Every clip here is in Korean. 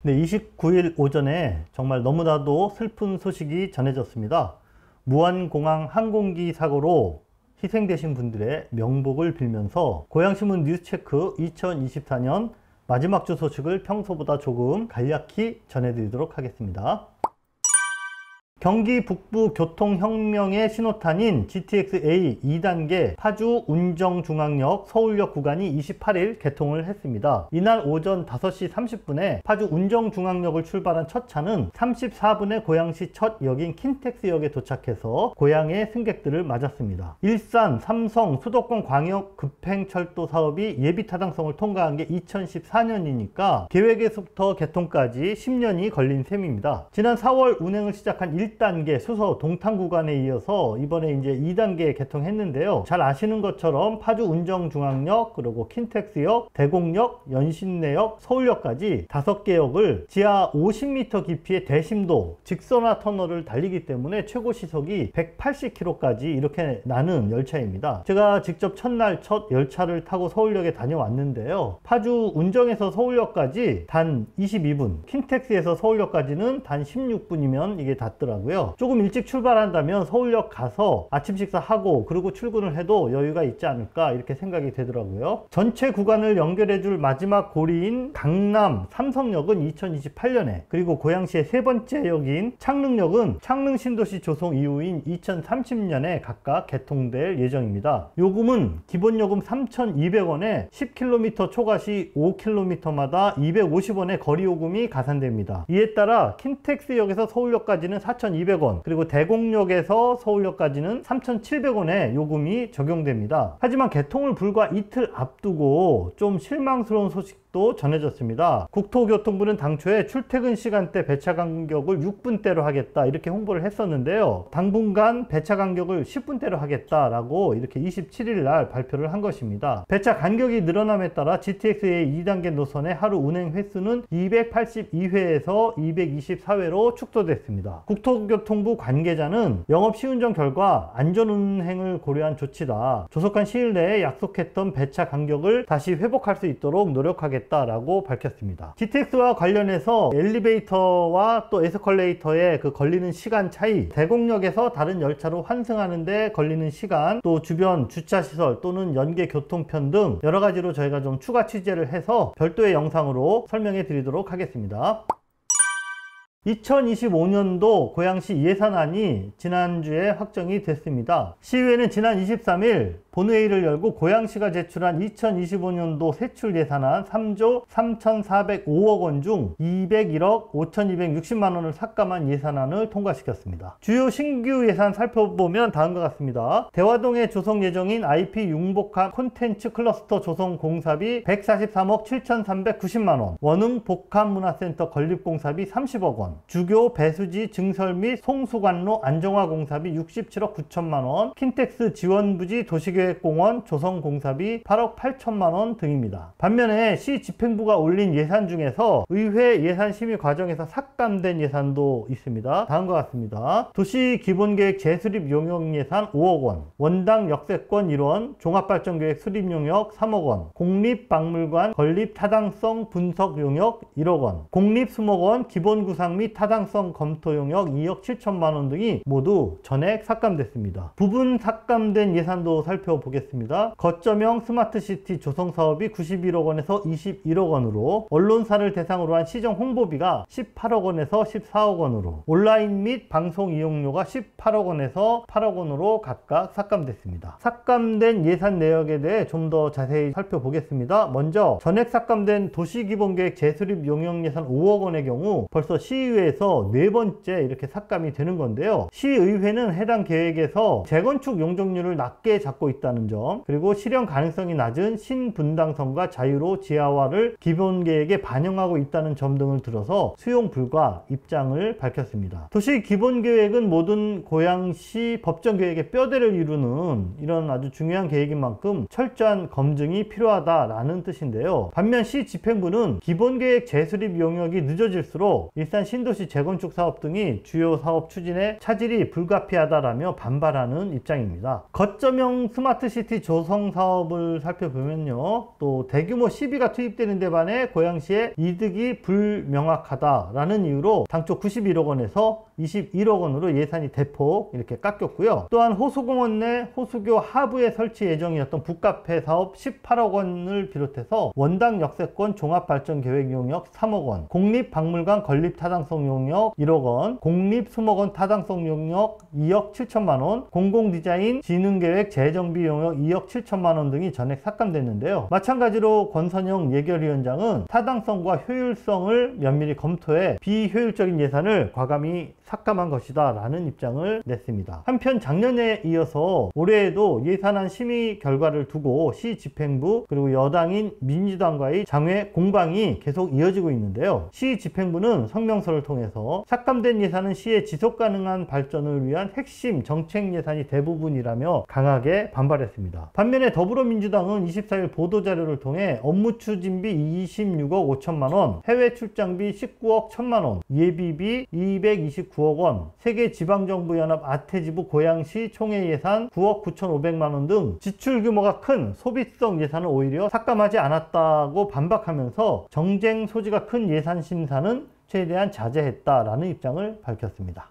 네, 29일 오전에 정말 너무나도 슬픈 소식이 전해졌습니다. 무안공항 항공기 사고로 희생되신 분들의 명복을 빌면서 고양신문 뉴스체크 2024년 마지막 주 소식을 평소보다 조금 간략히 전해드리도록 하겠습니다. 경기 북부 교통혁명의 신호탄인 GTX-A 2단계 파주 운정중앙역 서울역 구간이 28일 개통을 했습니다. 이날 오전 5시 30분에 파주 운정중앙역을 출발한 첫 차는 34분에 고양시 첫 역인 킨텍스역에 도착해서 고양의 승객들을 맞았습니다. 일산, 삼성, 수도권 광역 급행철도 사업이 예비타당성을 통과한 게 2014년이니까 계획에서부터 개통까지 10년이 걸린 셈입니다. 지난 4월 운행을 시작한 1단계 수서 동탄 구간에 이어서 이번에 이제 2단계 개통했는데요. 잘 아시는 것처럼 파주 운정중앙역, 그리고 킨텍스역, 대곡역, 연신내역, 서울역까지 5개 역을 지하 50m 깊이의 대심도 직선화 터널을 달리기 때문에 최고 시속이 180km까지 이렇게 나는 열차입니다. 제가 직접 첫날 첫 열차를 타고 서울역에 다녀왔는데요. 파주 운정에서 서울역까지 단 22분, 킨텍스에서 서울역까지는 단 16분이면 이게 닿더라고요. 조금 일찍 출발한다면 서울역 가서 아침 식사하고 그리고 출근을 해도 여유가 있지 않을까 이렇게 생각이 되더라고요. 전체 구간을 연결해줄 마지막 고리인 강남 삼성역은 2028년에, 그리고 고양시의 세 번째 역인 창릉역은 창릉 신도시 조성 이후인 2030년에 각각 개통될 예정입니다. 요금은 기본 요금 3,200원에 10km 초과 시 5km마다 250원의 거리 요금이 가산됩니다. 이에 따라 킨텍스역에서 서울역까지는 4,200원, 그리고 대곡역에서 서울역까지는 3,700원의 요금이 적용됩니다. 하지만 개통을 불과 이틀 앞두고 좀 실망스러운 소식도 전해졌습니다. 국토교통부는 당초에 출퇴근 시간대 배차 간격을 6분대로 하겠다 이렇게 홍보를 했었는데요. 당분간 배차 간격을 10분대로 하겠다라고 이렇게 27일 날 발표를 한 것입니다. 배차 간격이 늘어남에 따라 GTX-A 2단계 노선의 하루 운행 횟수는 282회에서 224회로 축소됐습니다. 국토교통부 관계자는 영업 시운전 결과 안전운행을 고려한 조치다. 조속한 시일 내에 약속했던 배차 간격을 다시 회복할 수 있도록 노력하겠다라고 밝혔습니다. GTX와 관련해서 엘리베이터와 또 에스컬레이터에 걸리는 시간 차이, 대곡역에서 다른 열차로 환승하는데 걸리는 시간, 또 주변 주차시설 또는 연계 교통편 등 여러 가지로 저희가 좀 추가 취재를 해서 별도의 영상으로 설명해 드리도록 하겠습니다. 2025년도 고양시 예산안이 지난주에 확정이 됐습니다. 시의회는 지난 23일 본회의를 열고 고양시가 제출한 2025년도 세출 예산안 3조 3,405억 원 중 201억 5,260만 원을 삭감한 예산안을 통과시켰습니다. 주요 신규 예산 살펴보면 다음과 같습니다. 대화동에 조성 예정인 IP 융복합 콘텐츠 클러스터 조성 공사비 143억 7,390만 원, 원흥 복합문화센터 건립 공사비 30억 원, 주교 배수지 증설 및 송수관로 안정화 공사비 67억 9천만 원, 킨텍스 지원부지 도시계획공원 조성 공사비 8억 8천만 원 등입니다. 반면에 시 집행부가 올린 예산 중에서 의회 예산 심의 과정에서 삭감된 예산도 있습니다. 다음과 같습니다. 도시기본계획 재수립 용역 예산 5억 원, 원당 역세권 1원, 종합발전계획 수립 용역 3억 원, 공립박물관 건립 타당성 분석 용역 1억 원, 공립수목원 기본구상 및 타당성 검토 용역 2억 7천만 원 등이 모두 전액 삭감됐습니다. 부분 삭감된 예산도 살펴보겠습니다. 거점형 스마트시티 조성 사업이 91억 원에서 21억 원으로, 언론사를 대상으로 한 시정 홍보비가 18억 원에서 14억 원으로, 온라인 및 방송 이용료가 18억 원에서 8억 원으로 각각 삭감됐습니다. 삭감된 예산 내역에 대해 좀 더 자세히 살펴보겠습니다. 먼저 전액 삭감된 도시기본계획 재수립 용역 예산 5억 원의 경우 벌써 시의회에서 4번째 이렇게 삭감이 되는 건데요. 시의회는 해당 계획에서 재건축 용적률을 낮게 잡고 있다는 점, 그리고 실현 가능성이 낮은 신분당선과 자유로 지하화를 기본계획에 반영하고 있다는 점 등을 들어서 수용 불가 입장을 밝혔습니다. 도시기본계획은 모든 고양시 법정계획의 뼈대를 이루는 이런 아주 중요한 계획인 만큼 철저한 검증이 필요하다라는 뜻인데요. 반면 시 집행부는 기본계획 재수립 용역이 늦어질수록 일산 신도시 재건축 사업 등이 주요 사업 추진에 차질이 불가피하다라며 반발하는 입장입니다. 거점형 스마트 스마트시티 조성 사업을 살펴보면요, 또 대규모 시비가 투입되는 데 반해 고양시의 이득이 불명확하다라는 이유로 당초 91억 원에서 21억 원으로 예산이 대폭 이렇게 깎였고요. 또한 호수공원 내 호수교 하부에 설치 예정이었던 북카페 사업 18억 원을 비롯해서 원당 역세권 종합발전계획 용역 3억 원, 공립박물관 건립 타당성 용역 1억 원, 공립수목원 타당성 용역 2억 7천만 원, 공공디자인 진흥계획 재정비 용역 2억 7천만 원 등이 전액 삭감됐는데요. 마찬가지로 권선영 예결위원장은 타당성과 효율성을 면밀히 검토해 비효율적인 예산을 과감히 삭감한 것이다 라는 입장을 냈습니다. 한편 작년에 이어서 올해에도 예산안 심의 결과를 두고 시 집행부 그리고 여당인 민주당과의 장외 공방이 계속 이어지고 있는데요. 시 집행부는 성명서를 통해서 삭감된 예산은 시의 지속가능한 발전을 위한 핵심 정책 예산이 대부분이라며 강하게 반발했습니다. 반면에 더불어민주당은 24일 보도자료를 통해 업무 추진비 26억 5천만 원, 해외 출장비 19억 1천만 원, 예비비 229억 원, 세계지방정부연합 아태지부 고양시 총회 예산 9억 9,500만 원 등 지출 규모가 큰 소비성 예산을 오히려 삭감하지 않았다고 반박하면서 정쟁 소지가 큰 예산 심사는 최대한 자제했다라는 입장을 밝혔습니다.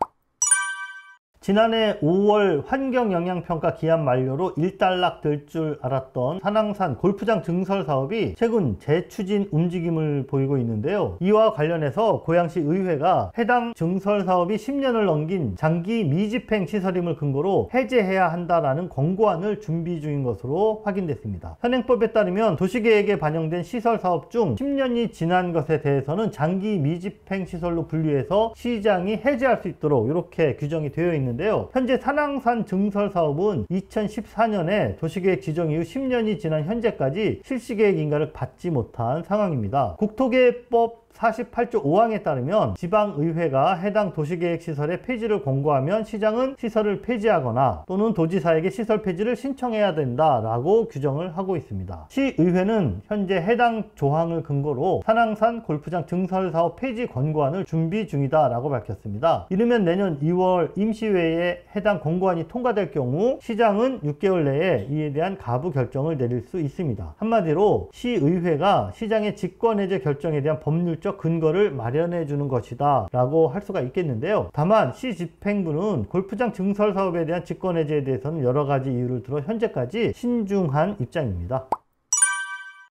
지난해 5월 환경영향평가 기한 만료로 일단락 될 줄 알았던 산왕산 골프장 증설 사업이 최근 재추진 움직임을 보이고 있는데요. 이와 관련해서 고양시 의회가 해당 증설 사업이 10년을 넘긴 장기 미집행 시설임을 근거로 해제해야 한다라는 권고안을 준비 중인 것으로 확인됐습니다. 현행법에 따르면 도시계획에 반영된 시설 사업 중 10년이 지난 것에 대해서는 장기 미집행 시설로 분류해서 시장이 해제할 수 있도록 이렇게 규정이 되어 있는데 현재 산왕산 증설 사업은 2014년에 도시계획 지정 이후 10년이 지난 현재까지 실시계획 인가를 받지 못한 상황입니다. 국토계획법 48조 5항에 따르면 지방의회가 해당 도시계획시설의 폐지를 권고하면 시장은 시설을 폐지하거나 또는 도지사에게 시설 폐지를 신청해야 된다라고 규정을 하고 있습니다. 시의회는 현재 해당 조항을 근거로 산왕산 골프장 증설사업 폐지 권고안을 준비 중이다라고 밝혔습니다. 이르면 내년 2월 임시회에 해당 권고안이 통과될 경우 시장은 6개월 내에 이에 대한 가부 결정을 내릴 수 있습니다. 한마디로 시의회가 시장의 직권해제 결정에 대한 법률적 근거를 마련해 주는 것이다 라고 할 수가 있겠는데요. 다만 시 집행부는 골프장 증설 사업에 대한 직권해제에 대해서는 여러 가지 이유를 들어 현재까지 신중한 입장입니다.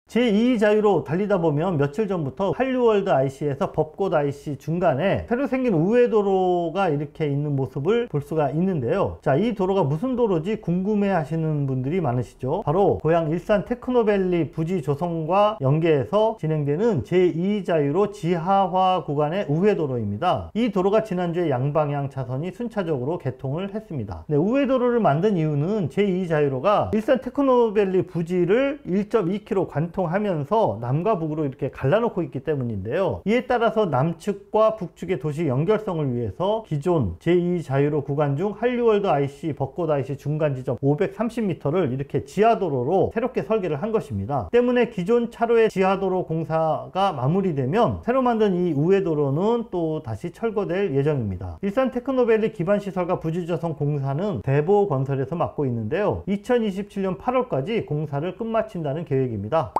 제2자유로 달리다 보면 며칠 전부터 한류월드 IC에서 벚꽃 IC 중간에 새로 생긴 우회도로가 이렇게 있는 모습을 볼 수가 있는데요. 자, 이 도로가 무슨 도로지 궁금해 하시는 분들이 많으시죠. 바로 고양 일산 테크노밸리 부지 조성과 연계해서 진행되는 제2자유로 지하화 구간의 우회도로입니다. 이 도로가 지난주에 양방향 차선이 순차적으로 개통을 했습니다. 네, 우회도로를 만든 이유는 제2자유로가 일산 테크노밸리 부지를 1.2km 관통 하면서 남과 북으로 이렇게 갈라놓고 있기 때문인데요. 이에 따라서 남측과 북측의 도시 연결성을 위해서 기존 제2자유로 구간 중 한류월드 IC, 벚꽃 IC 중간 지점 530m를 이렇게 지하도로로 새롭게 설계를 한 것입니다. 때문에 기존 차로의 지하도로 공사가 마무리되면 새로 만든 이 우회도로는 또 다시 철거될 예정입니다. 일산 테크노밸리 기반시설과 부지조성 공사는 대보건설에서 맡고 있는데요. 2027년 8월까지 공사를 끝마친다는 계획입니다.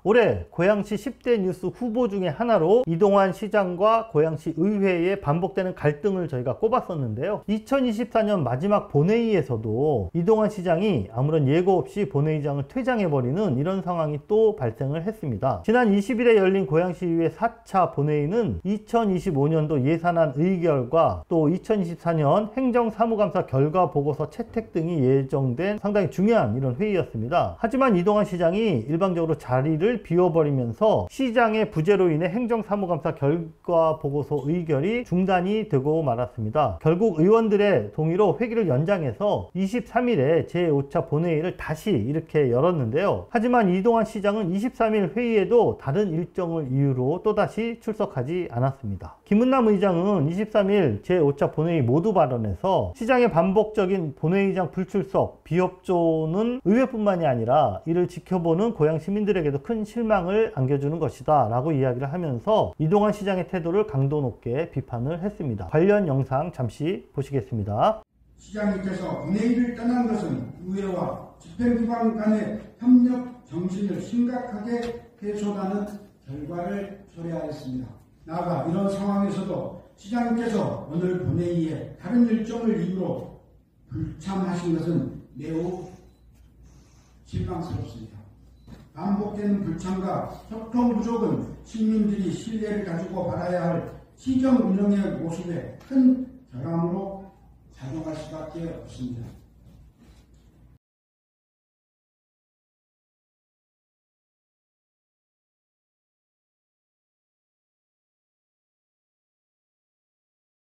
올해 고양시 10대 뉴스 후보 중에 하나로 이동환 시장과 고양시 의회에 반복되는 갈등을 저희가 꼽았었는데요. 2024년 마지막 본회의에서도 이동환 시장이 아무런 예고 없이 본회의장을 퇴장해버리는 이런 상황이 또 발생을 했습니다. 지난 20일에 열린 고양시의회 4차 본회의는 2025년도 예산안 의결과 또 2024년 행정사무감사 결과 보고서 채택 등이 예정된 상당히 중요한 이런 회의였습니다. 하지만 이동환 시장이 일방적으로 자리를 비워버리면서 시장의 부재로 인해 행정사무감사 결과 보고서 의결이 중단이 되고 말았습니다. 결국 의원들의 동의로 회기를 연장해서 23일에 제5차 본회의를 다시 이렇게 열었는데요. 하지만 이동환 시장은 23일 회의에도 다른 일정을 이유로 또다시 출석하지 않았습니다. 김은남 의장은 23일 제5차 본회의 모두 발언에서 시장의 반복적인 본회의장 불출석, 비협조는 의회뿐만이 아니라 이를 지켜보는 고양 시민들에게도 큰 실망을 안겨주는 것이다 라고 이야기를 하면서 이동환 시장의 태도를 강도 높게 비판을 했습니다. 관련 영상 잠시 보시겠습니다. 시장님께서 본회의를 떠난 것은 의회와 집행기관 간의 협력 정신을 심각하게 훼손하는 결과를 초래하였습니다. 나아가 이런 상황에서도 시장님께서 오늘 본회의에 다른 일정을 이유로 불참하신 것은 매우 실망스럽습니다. 반복되는 불참과 소통 부족은 시민들이 신뢰를 가지고 바라야 할 시정 운영의 모습에 큰 결함으로 작용할 수밖에 없습니다.